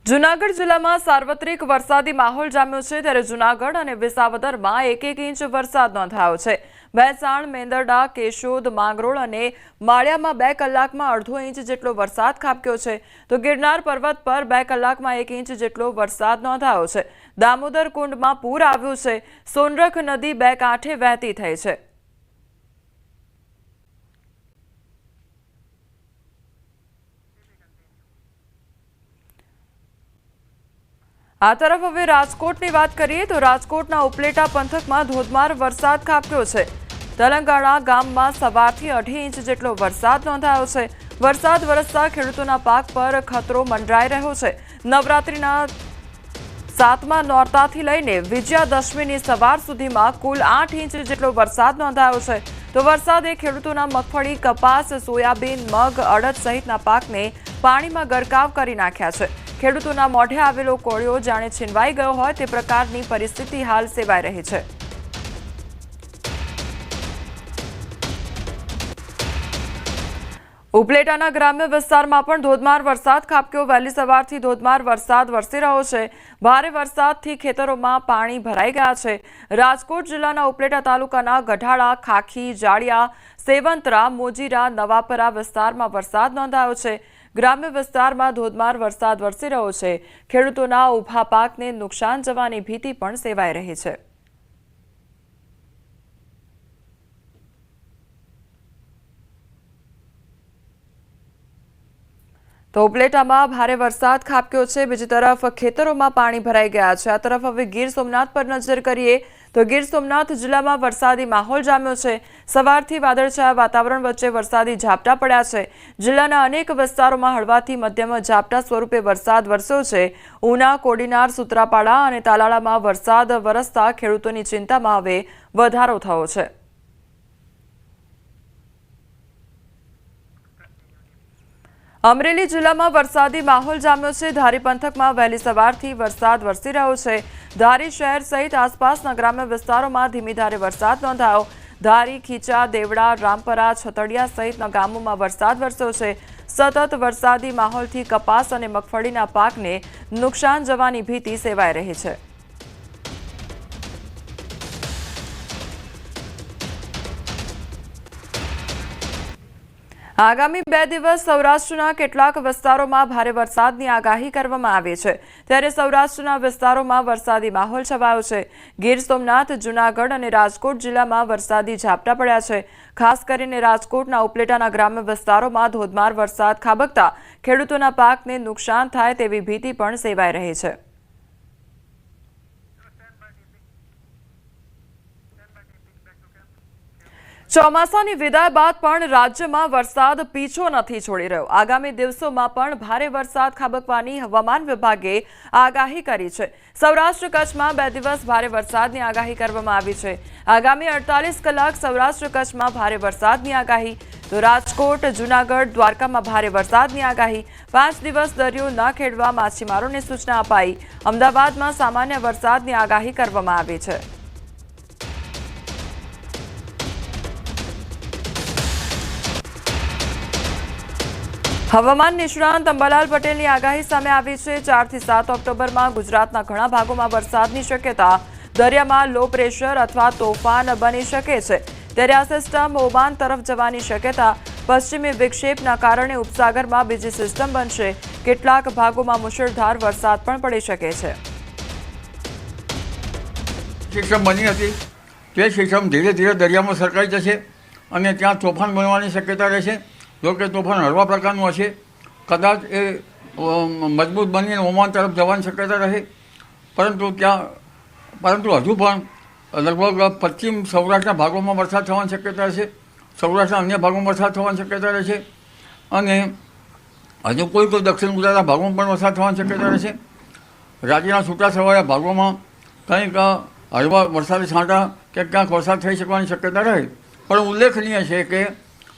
જૂનાગઢ જિલ્લામાં સાર્વત્રિક વરસાદી માહોલ જામ્યો છે ત્યારે જૂનાગઢ અને વિસાવદરમાં 1-1 ઇંચ વરસાદ નોંધાયો છે। ભેંસાણ, મેંદરડા, કેશોદ, માંગરોળ અને માળિયામાં 2 કલાકમાં અડધો ઇંચ જેટલો વરસાદ ખાબક્યો છે તો ગિરનાર પર્વત પર 2 કલાકમાં 1 ઇંચ જેટલો વરસાદ નોંધાયો છે। દામોદર કુંડમાં પૂર આવ્યું છે। સોનરખ નદી 2 કાંઠે વહેતી થઈ છે। આ તરફ હવે રાજકોટની વાત કરીએ તો રાજકોટના ઉપલેટા પંથકમાં ધોધમાર વરસાદ ખાબક્યો છે। તેલંગાણા ગામમાં સવારથી 2.5 ઇંચ જેટલો વરસાદ નોંધાયો છે। વરસાદ વરસતા ખેડૂતોના પાક પર ખતરો મંડરાઈ રહ્યો છે। નવરાત્રિના 7મા નોરતાથી લઈને વિજયાદશમીની સવાર સુધીમાં કુલ 8 ઇંચ જેટલો વરસાદ નોંધાયો છે તો વરસાદે ખેડૂતોના મગફળી, કપાસ, સોયાબીન, મગ, અડદ સહિતના પાકને પાણીમાં ગરકાવ કરી નાખ્યા છે। ખેડૂતોના મોઢે આવેલો કોળિયો જાણે છીનવાઈ ગયો હોય તે પ્રકારની પરિસ્થિતિ હાલ સેવાઈ રહી છે। ઉપલેટાના ગ્રામ્ય વિસ્તારમાં પણ ધોધમાર વરસાદ ખાબક્યો। વહેલી સવારથી ધોધમાર વરસાદ વરસી રહ્યો છે। ભારે વરસાદથી ખેતરોમાં પાણી ભરાઈ ગયા છે। રાજકોટ જિલ્લાના ઉપલેટા તાલુકાના ગઢાળા, ખાખી, જાળિયા, સેવંતરા, મોજીરા, નવાપરા વિસ્તારમાં વરસાદ નોંધાયો છે। ગ્રામ્ય વિસ્તારમાં ધોધમાર વરસાદ વરસી રહ્યો છે। ખેડૂતોના ઊભા પાકને નુકસાન જવાની ભીતિ પણ સેવાઈ રહી છે। તો ઉપલેટામાં ભારે વરસાદ ખાબક્યો છે। બીજી તરફ ખેતરોમાં પાણી ભરાઈ ગયા છે। આ તરફ હવે ગીર સોમનાથ પર નજર કરીએ તો ગીર સોમનાથ જિલ્લામાં વરસાદી માહોલ જામ્યો છે। સવારથી વાદળછાયા વાતાવરણ વચ્ચે વરસાદી ઝાપટા પડ્યા છે। જિલ્લાના અનેક વિસ્તારોમાં હળવાથી મધ્યમ ઝાપટા સ્વરૂપે વરસાદ વરસ્યો છે। ઉના, કોડીનાર, સુત્રાપાડા અને તાલાળામાં વરસાદ વરસતા ખેડૂતોની ચિંતામાં હવે વધારો થયો છે। અમરેલી જિલ્લામાં વરસાદી માહોલ જામ્યો છે। ધારી પંથકમાં વહેલી સવારથી વરસાદ વરસી રહ્યો છે। ધારી શહેર સહિત આસપાસના ગ્રામ્ય વિસ્તારોમાં ધીમી ધારે વરસાદ નોંધાયો। ધારી, ખીચા, દેવડા, રામપરા, છતડિયા સહિતના ગામોમાં વરસાદ વરસ્યો છે। સતત વરસાદી માહોલથી કપાસ અને મગફળીના પાકને નુકસાન જવાની ભીતિ સેવાઈ રહી છે। આગામી 2 દિવસ સૌરાષ્ટ્રના કેટલાક વિસ્તારોમાં ભારે વરસાદની આગાહી કરવામાં આવી છે ત્યારે સૌરાષ્ટ્રના વિસ્તારોમાં વરસાદી માહોલ છવાયો છે। ગીર સોમનાથ, જૂનાગઢ અને રાજકોટ જિલ્લામાં વરસાદી ઝાપટા પડ્યા છે। ખાસ કરીને રાજકોટના ઉપલેટાના ગ્રામ્ય વિસ્તારોમાં ધોધમાર વરસાદ ખાબકતા ખેડૂતોના પાકને નુકસાન થાય તેવી ભીતિ પણ સેવાઈ રહી છે। ચોમાસાની વિદાય બાદ પણ રાજ્યમાં વરસાદ પીછો નથી છોડી રહ્યો। આગામી દિવસોમાં પણ ભારે વરસાદ ખાબકવાની હવામાન વિભાગે આગાહી કરી છે। સૌરાષ્ટ્ર કચ્છમાં 2 દિવસ ભારે વરસાદની આગાહી કરવામાં આવી છે। આગામી 48 કલાક સૌરાષ્ટ્ર કચ્છમાં ભારે વરસાદની આગાહી તો રાજકોટ, જૂનાગઢ, દ્વારકામાં ભારે વરસાદની આગાહી। 5 દિવસ દરિયો ન ખેડવા માછીમારોને સૂચના અપાઈ। અમદાવાદમાં સામાન્ય વરસાદની આગાહી કરવામાં આવી છે। હવામાન નિષ્ણાંત અંબાલાલ પટેલની આગાહી સામે આવી છે। 4 થી 7 ઓક્ટોબરમાં ગુજરાતના ઘણા ભાગોમાં વરસાદની શક્યતા। દરિયામાં લો પ્રેશર અથવા તોફાન બની શકે છે ત્યારે આ સિસ્ટમ ઓમાન તરફ જવાની શક્યતા। પશ્ચિમી વિક્ષેપના કારણે ઉપસાગરમાં બીજી સિસ્ટમ બનશે। કેટલાક ભાગોમાં મુશળધાર વરસાદ પણ પડી શકે છે। સિસ્ટમ બની હતી તે સિસ્ટમ ધીરે ધીરે દરિયામાં સરકાઈ જશે અને ત્યાં તોફાન બનવાની શક્યતા રહેશે। જો કે તોફાન હળવા પ્રકારનું હશે, કદાચ એ મજબૂત બનીને ઓમાન તરફ જવાની શક્યતા રહે પરંતુ હજુ પણ લગભગ પશ્ચિમ સૌરાષ્ટ્રના ભાગોમાં વરસાદ થવાની શક્યતા રહેશે। સૌરાષ્ટ્રના અન્ય ભાગોમાં વરસાદ થવાની શક્યતા રહેશે અને હજુ કોઈ દક્ષિણ ગુજરાતના ભાગોમાં પણ વરસાદ થવાની શક્યતા રહેશે। રાજ્યના છૂટાછવાયા ભાગોમાં કંઈક હળવા વરસાદી છાંટા કે ક્યાંક વરસાદ થઈ શકવાની શક્યતા રહે પણ ઉલ્લેખનીય છે કે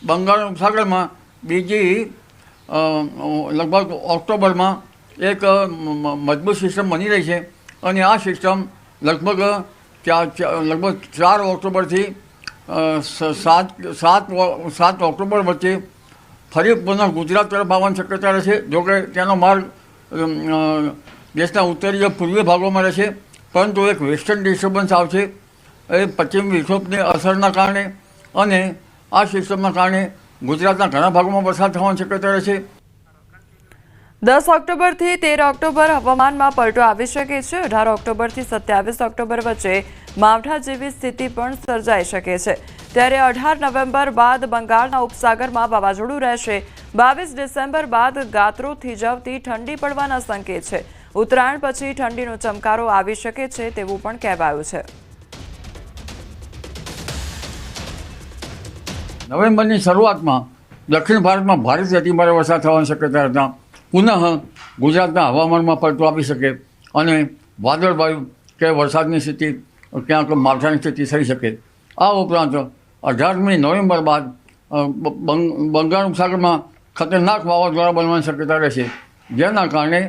બંગાળ ઉપસાગરમાં બીજી લગભગ ઓક્ટોબરમાં એક મજબૂત સિસ્ટમ બની રહી છે અને આ સિસ્ટમ લગભગ 4 ઓક્ટોબરથી 7 ઓક્ટોબર વચ્ચે ફરી પુનઃ ગુજરાત તરફ આવવાની શક્યતા રહેશે। જોકે તેનો માર્ગ દેશના ઉત્તરીય પૂર્વીય ભાગોમાં રહેશે, પરંતુ એક વેસ્ટર્ન ડિસ્ટર્બન્સ આવશે એ પશ્ચિમ વિક્ષોભની અસરના કારણે અને આ સિસ્ટમના કારણે ગુજરાતના ઘણા ભાગોમાં વરસાદ થવાની શક્યતા રહેશે. 10 ઓક્ટોબરથી 13 ઓક્ટોબર હવામાનમાં પલટો આવી શકે છે. 18 ઓક્ટોબરથી 27 ઓક્ટોબર વચ્ચે માવઠા જેવી સ્થિતિ પણ સર્જાઈ શકે છે. ત્યારે 18 નવેમ્બર બાદ બંગાળના ઉપસાગરમાં વાવાઝોડું રહેશે. 22 ડિસેમ્બર બાદ ગાત્રો થીજવતી ઠંડી પડવાના સંકેત છે. ઉત્તરાયણ પછી ઠંડીનો ચમકારો આવી શકે છે તેવું પણ કહેવાયું છે. નવેમ્બરની શરૂઆતમાં દક્ષિણ ભારતમાં ભારેથી અતિભારે વરસાદ થવાની શક્યતા હતા. પુનઃ ગુજરાતના હવામાનમાં પલટો આપી શકે અને વાદળવાયુ કે વરસાદની સ્થિતિ ક્યાંક માવઠાની સ્થિતિ થઈ શકે. આ ઉપરાંત 18મી નવેમ્બર બાદ બંગાળ ઉપસાગરમાં ખતરનાક વાવાઝોડા બનવાની શક્યતા રહેશે, જેના કારણે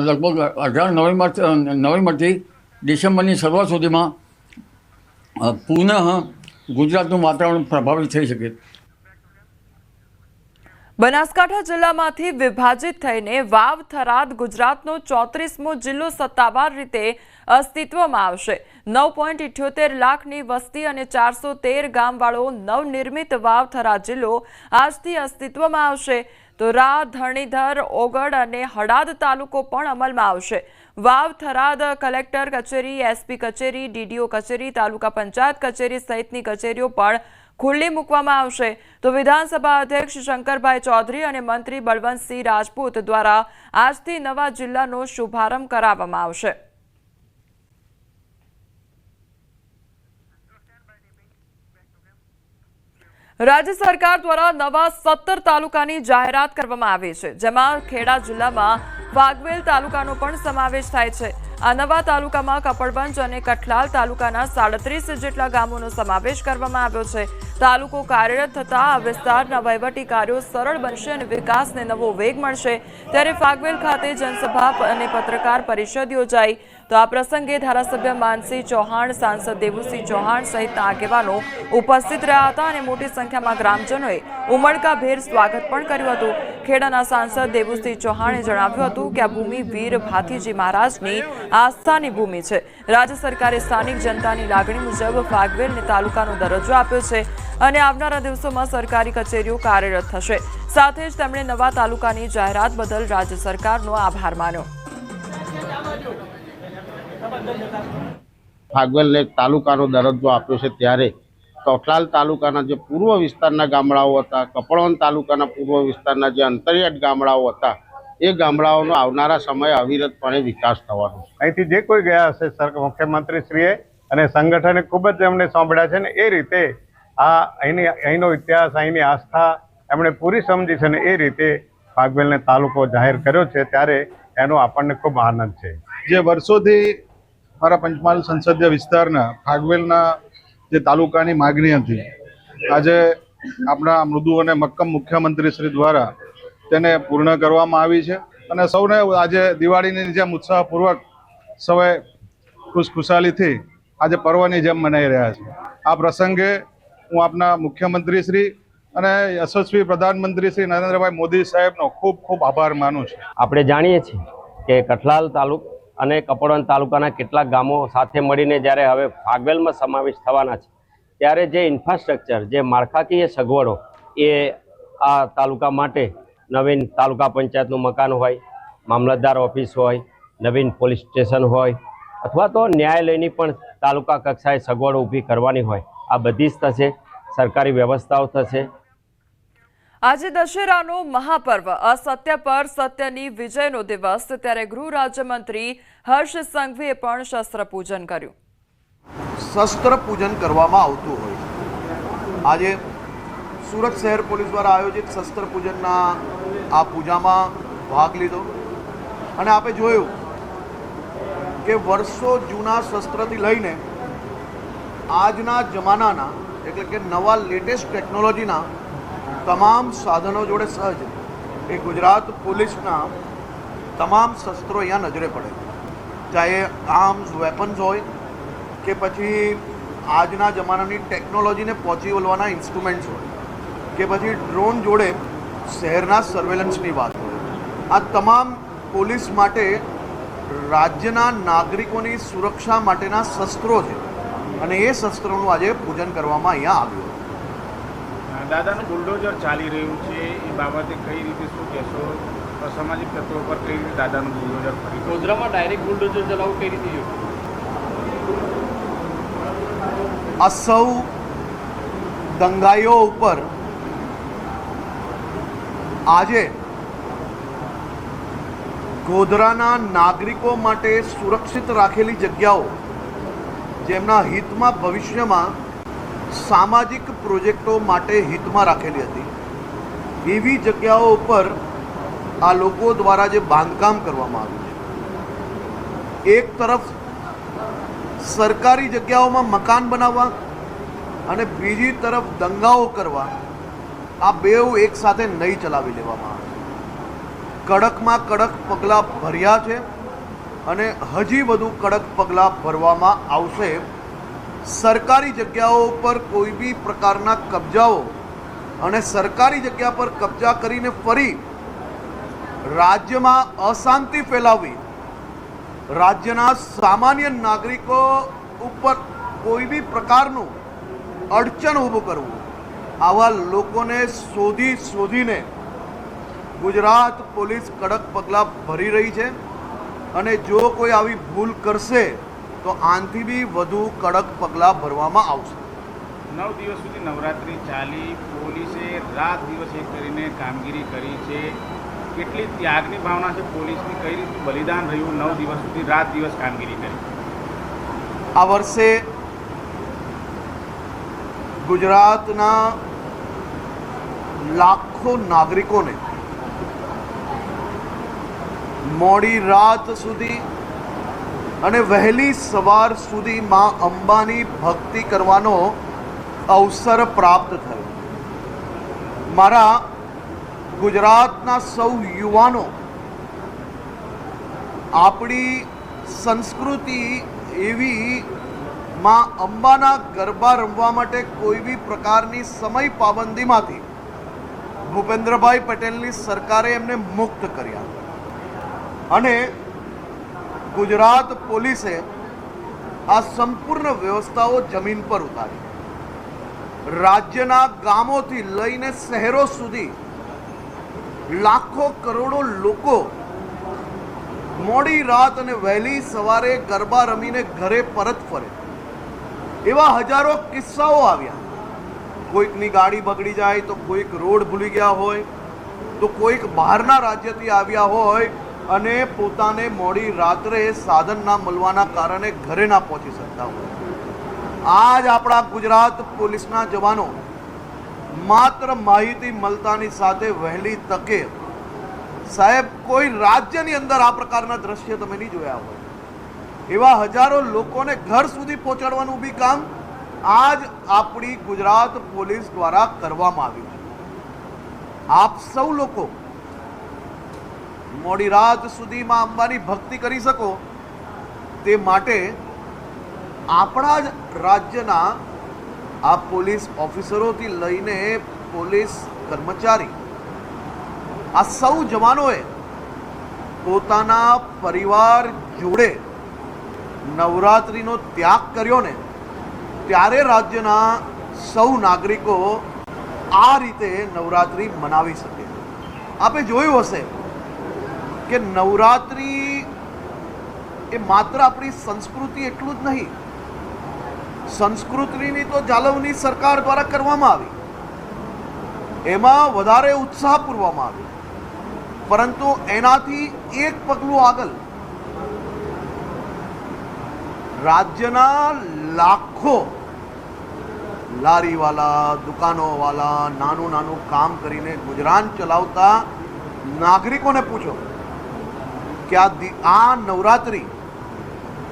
લગભગ 18 નવેમ્બરથી ડિસેમ્બરની શરૂઆત સુધીમાં પુનઃ ગુજરાતનું વાતાવરણ પ્રભાવિત થઈ શકે. બનાસકાંઠા જિલ્લામાંથી વિભાજિત થઈને વાવ થરાદ ગુજરાતનો 34મો જિલ્લો સત્તાવાર રીતે અસ્તિત્વમાં આવશે. 9.78 લાખની વસ્તી અને 413 ગામવાળો નવનિર્મિત વાવ થરાદ જિલ્લો આજથી અસ્તિત્વમાં આવશે. તો રા, ધરણીધર, ઓગડ અને હડાદ તાલુકો પણ અમલમાં આવશે. વાવ થરાદ કલેક્ટર કચેરી, એસપી કચેરી, ડીડીઓ કચેરી, તાલુકા પંચાયત કચેરી સહિતની કચેરીઓ પણ ખુલ્લી મૂકવામાં આવશે. તો વિધાનસભા અધ્યક્ષ શંકરભાઈ ચૌધરી અને મંત્રી બળવંતસિંહ રાજપૂત દ્વારા આજથી નવા જિલ્લાનો શુભારંભ કરાવવામાં આવશે. રાજ્ય સરકાર દ્વારા નવા 17 તાલુકાની જાહેરાત કરવામાં આવી છે, જેમાં ખેડા જિલ્લામાં વાઘવેલ તાલુકાનો પણ સમાવેશ થાય છે. આ નવા તાલુકામાં કપડવંજ અને કઠલાલ તાલુકાના 37 જેટલા ગામોનો સમાવેશ કરવામાં આવ્યો છે. તાલુકો કાર્યરત થતાં આ વિસ્તારના વહીવટી કાર્યો સરળ બનશે અને વિકાસને નવો વેગ મળશે. ત્યારે ફાગવેલ ખાતે જનસભા અને પત્રકાર પરિષદ યોજાઈ. તો આ પ્રસંગે ધારાસભ્ય માનસિંહ ચૌહાણ, સાંસદ દેવુસિંહ ચૌહાણ સહિતના આગેવાનો ઉપસ્થિત રહ્યા હતા અને મોટી સંખ્યામાં ગ્રામજનોએ ઉમળકાભેર સ્વાગત પણ કર્યું હતું. ખેડાના સાંસદ દેવુસિંહ ચૌહાણે જણાવ્યું હતું કે આ ભૂમિ વીર ભાથીજી મહારાજની આસ્થાની ભૂમિ છે. રાજ્ય સરકારે સ્થાનિક જનતાની લાગણી મુજબ ફાગવેલને તાલુકાનો દરજ્જો આપ્યો છે અને આવનારા દિવસોમાં સરકારી કચેરીઓ કાર્યરત થશે. સાથે જ તેમણે નવા તાલુકાની જાહેરાત બદલ રાજ્ય સરકારનો આભાર માન્યો. ફાગવેલને તાલુકાનો દરજ્જો આપ્યો છે, ત્યારે કઠલાલ તાલુકાના જે પૂર્વ વિસ્તારના ગામડાઓ હતા, કપડવંજ તાલુકાના પૂર્વ વિસ્તારના જે અંતરિયાળ ગામડાઓ હતા, એ ગામડાઓનો આવનારા સમયે અવિરતપણે વિકાસ થવાનો છે. અહીંથી જે કોઈ ગયા હશે મુખ્યમંત્રીશ્રીએ અને સંગઠને ખૂબ જ એમને સાંભળ્યા છે ને એ રીતે અહીંનો ઇતિહાસ, અહીંની આસ્થા એમણે પૂરી સમજી છે ને એ રીતે ફાગવેલને તાલુકો જાહેર કર્યો છે, ત્યારે એનો આપણને ખૂબ આનંદ છે. જે વર્ષોથી મારા પંચમહાલ સંસદીય વિસ્તારના ફાગવેલના જે તાલુકાની માગણી હતી, આજે આપણા મૃદુ અને મક્કમ મુખ્યમંત્રી શ્રી દ્વારા તેને પૂર્ણ કરવામાં આવી છે અને સૌને આજે દિવાળીની જેમ ઉત્સાહપૂર્વક સૌએ ખુશખુશાલીથી આજે પર્વની જેમ મનાઈ રહ્યા છે. આ પ્રસંગે હું આપના મુખ્યમંત્રી શ્રી અને યશસ્વી પ્રધાનમંત્રી શ્રી નરેન્દ્રભાઈ મોદી સાહેબનો ખૂબ ખૂબ આભાર માનું છું. આપણે જાણીએ છીએ કે કઠલાલ તાલુકા અને કપડવંજ તાલુકાના કેટલાક ગામો સાથે મળીને જ્યારે હવે ફાગવેલમાં સમાવેશ થવાના છે, ત્યારે જે ઇન્ફ્રાસ્ટ્રક્ચર, જે માળખાકીય સગવડો એ આ તાલુકા માટે નવીન તાલુકા પંચાયતનું મકાન હોય, મામલતદાર ઓફિસ હોય, નવીન પોલીસ સ્ટેશન હોય અથવા તો ન્યાયાલયની પણ તાલુકા કક્ષાએ સગવડો ઊભી કરવાની હોય, આ બધી જ થશે. સરકારી વ્યવસ્થાઓ થશે. આજે દશેરાનો મહાપર્વ, અસત્ય પર સત્યની વિજયનો દિવસ, ત્યારે ગૃહ રાજ્યમંત્રી હર્ષ સંઘવીએ પણ શસ્ત્ર પૂજન કર્યું. શસ્ત્ર પૂજન કરવામાં આવતું હોય. આજે સુરત શહેર પોલીસ દ્વારા આયોજિત શસ્ત્ર પૂજનના આ પૂજામાં ભાગ લીધો અને આપણે જોયું કે વર્ષો જૂના શસ્ત્રથી લઈને આજના જમાનાના એટલે કે નવા લેટેસ્ટ ટેકનોલોજીના તમામ સાધનો જોડે સહજ એ ગુજરાત પોલીસના તમામ શસ્ત્રો અહીંયા નજરે પડે, ચાહે આર્મ્સ, વેપન્સ હોય કે પછી આજના જમાનાની ટેકનોલોજીને પહોંચી વળવાના ઇન્સ્ટ્રુમેન્ટ્સ હોય કે પછી ડ્રોન જોડે શહેરના સર્વેલન્સની વાત હોય. આ તમામ પોલીસ માટે રાજ્યના નાગરિકોની સુરક્ષા માટેના શસ્ત્રો છે અને એ શસ્ત્રોનું આજે પૂજન કરવામાં અહીંયા આવ્યું. દાદાનું બુલડોઝર ચાલી રહ્યું છે એ બાબતે કઈ રીતે શું કહેશો? અસામાજિક તત્વો પર કઈ રીતે દાદાનું બુલડોઝર ફરી ગોધરામાં ડાયરેક્ટ બુલડોઝર ચલાવવું કઈ રીતે યોગ્ય? આ સૌ દંગાઈઓ ઉપર આજે ગોધરાના નાગરિકો માટે સુરક્ષિત રાખેલી જગ્યાઓ, જેમના હિતમાં ભવિષ્યમાં સામાજિક પ્રોજેક્ટો માટે હિતમાં રાખેલી હતી, એવી જગ્યાઓ ઉપર આ લોકો દ્વારા જે બાંધકામ કરવામાં આવ્યું છે, એક તરફ સરકારી જગ્યાઓમાં મકાન બનાવવા અને બીજી તરફ દંગાઓ કરવા, આ બેઉ એક સાથે નહીં ચલાવી લેવામાં આવે. કડકમાં કડક પગલાં ભર્યા છે અને હજી વધુ કડક પગલાં ભરવામાં આવશે. સરકારી જગ્યાઓ પર કોઈ બી પ્રકારના કબજાઓ અને સરકારી જગ્યા પર કબજા કરીને ફરી રાજ્યમાં અશાંતિ ફેલાવવી, રાજ્યના સામાન્ય નાગરિકો ઉપર કોઈ બી પ્રકારનું અડચણ ઊભું કરવું, આવા લોકોને શોધીને ગુજરાત પોલીસ કડક પગલાં ભરી રહી છે અને જો કોઈ આવી ભૂલ કરશે તો આનાથી બી વધુ કડક પગલાં ભરવામાં આવશે. 9 દિવસ સુધી નવરાત્રિ ચાલી, પોલીસે રાત દિવસ એક કરીને કામગીરી કરી છે. કેટલી ત્યાગની ભાવના છે પોલીસની, કઈ રીતનું બલિદાન રહ્યું? 9 દિવસ સુધી રાત દિવસ કામગીરી કરી. આ વર્ષે ગુજરાતના લાખો નાગરિકોને મોડી રાત સુધી અને વહેલી સવાર સુધી માં અંબાની ભક્તિ કરવાનો અવસર પ્રાપ્ત થયો. મારા ગુજરાતના સૌ યુવાનો આપણી સંસ્કૃતિ એવી માં અંબાના ગરબા રમવા માટે કોઈ બી પ્રકારની સમય પાબંદીમાંથી ભૂપેન્દ્રભાઈ પટેલની સરકારે એમને મુક્ત કર્યા અને ગુજરાત પોલીસે આ સંપૂર્ણ વ્યવસ્થાઓ જમીન પર ઉતારી. રાજ્યના ગામોથી લઈને શહેરો સુધી લાખો કરોડો લોકો મોડી રાત અને વહેલી સવારે ગરબા રમીને ઘરે પરત ફરે, એવા હજારો કિસ્સાઓ આવ્યા. કોઈકની ગાડી બગડી જાય તો કોઈક રોડ ભૂલી ગયા હોય તો કોઈક બહારના રાજ્યથી આવ્યા હોય અને પોતાને મોડી રાત્રે સાધન ના મળવાના કારણે ઘરે ના પહોંચી શકતા હોય. આજ આપણા ગુજરાત પોલીસના જવાનો માત્ર માહિતી મળતાની સાથે વહેલી તકે, સાહેબ કોઈ રાજ્યની અંદર આ પ્રકારના દ્રશ્ય તમે નહીં જોયા હોય, એવા હજારો લોકોને ઘર સુધી પહોંચાડવાનું બી કામ આજ આપણી ગુજરાત પોલીસ દ્વારા કરવામાં આવ્યું છે. આપ સૌ લોકો મોડી રાત સુધીમાં અંબાની ભક્તિ કરી શકો તે માટે આપણા જ રાજ્યના આ પોલીસ ઓફિસરોથી લઈને પોલીસ કર્મચારી, આ સૌ જવાનોએ પોતાના પરિવાર જોડે નવરાત્રિનો ત્યાગ કર્યો ને, ત્યારે રાજ્યના સૌ નાગરિકો આ રીતે નવરાત્રિ મનાવી શકે. આપે જોયું હશે કે નવરાત્રિ એ માત્ર આપણી સંસ્કૃતિ એટલું જ નહીં, સંસ્કૃતિની તો જાળવણી સરકાર દ્વારા કરવામાં આવી, એમાં વધારે ઉત્સાહ પૂરવામાં આવ્યો, પરંતુ એનાથી એક પગલું આગળ રાજ્યના લાખો લારીવાલા, દુકાનોવાલા, નાનું કામ કરીને ગુજરાન ચલાવતા નાગરિકોને પૂછો કે આ નવરાત્રિ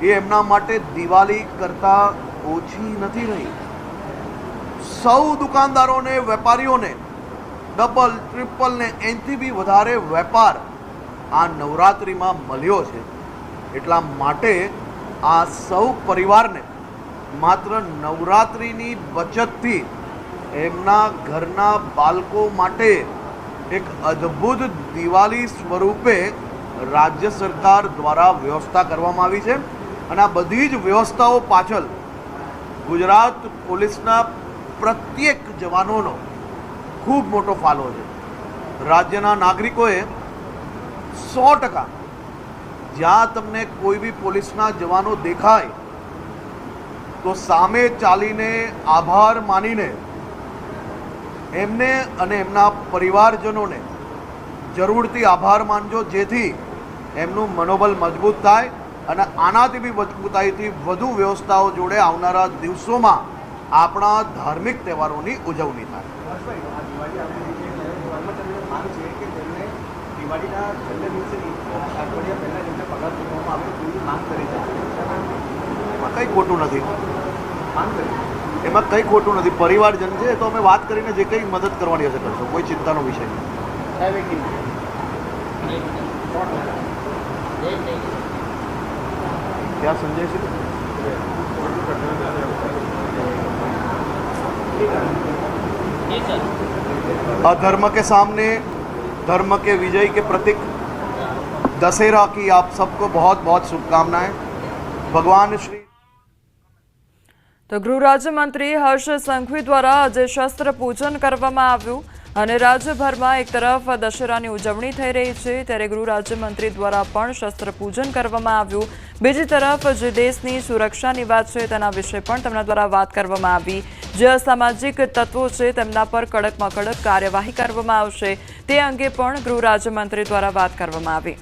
એ એમના માટે દિવાળી કરતાં ઓછી નથી રહી. સૌ દુકાનદારોને, વેપારીઓને ડબલ, ટ્રિપલ ને એનાથી બી વધારે વેપાર આ નવરાત્રિમાં મળ્યો છે. એટલા માટે આ સૌ પરિવારને માત્ર નવરાત્રિની બચતથી એમના ઘરના બાળકો માટે એક અદ્ભુત દિવાળી સ્વરૂપે રાજ્ય સરકાર દ્વારા વ્યવસ્થા કરવામાં આવી છે અને આ બધી જ વ્યવસ્થાઓ પાછળ ગુજરાત પોલીસના પ્રત્યેક જવાનોનો ખૂબ મોટો ફાળો છે. રાજ્યના નાગરિકોએ 100% જ્યાં તમને કોઈ બી પોલીસના જવાનો દેખાય તો સામે ચાલીને આભાર માનીને એમને અને એમના પરિવારજનોને જરૂરથી આભાર માનજો, જેથી એમનું મનોબળ મજબૂત થાય અને આનાથી બી મજબૂતાઈથી વધુ વ્યવસ્થાઓ જોડે આવનારા દિવસોમાં આપણા ધાર્મિક તહેવારોની ઉજવણી થાય. એમાં કંઈ ખોટું નથી, એમાં કંઈ ખોટું નથી. પરિવારજન છે તો અમે વાત કરીને જે કંઈ મદદ કરવાની હશે કરશો, કોઈ ચિંતાનો વિષય નહીં. क्या संजय सिंह अधर्म के सामने धर्म के विजय के प्रतीक दशहरा की आप सबको बहुत बहुत शुभकामनाएं. भगवान श्री તો ગૃહ રાજ્યમંત્રી હર્ષ સંઘવી દ્વારા આજે શસ્ત્ર પૂજન કરવામાં આવ્યું અને રાજ્યભરમાં એક તરફ દશેરાની ઉજવણી થઈ રહી છે ત્યારે ગૃહ રાજ્યમંત્રી દ્વારા પણ શસ્ત્ર પૂજન કરવામાં આવ્યું. બીજી તરફ જે દેશની સુરક્ષાની વાત છે તેના વિશે પણ તેમના દ્વારા વાત કરવામાં આવી. જે અસામાજિક તત્વો છે તેમના પર કડકમાં કડક કાર્યવાહી કરવામાં આવશે તે અંગે પણ ગૃહ રાજ્યમંત્રી દ્વારા વાત કરવામાં આવી.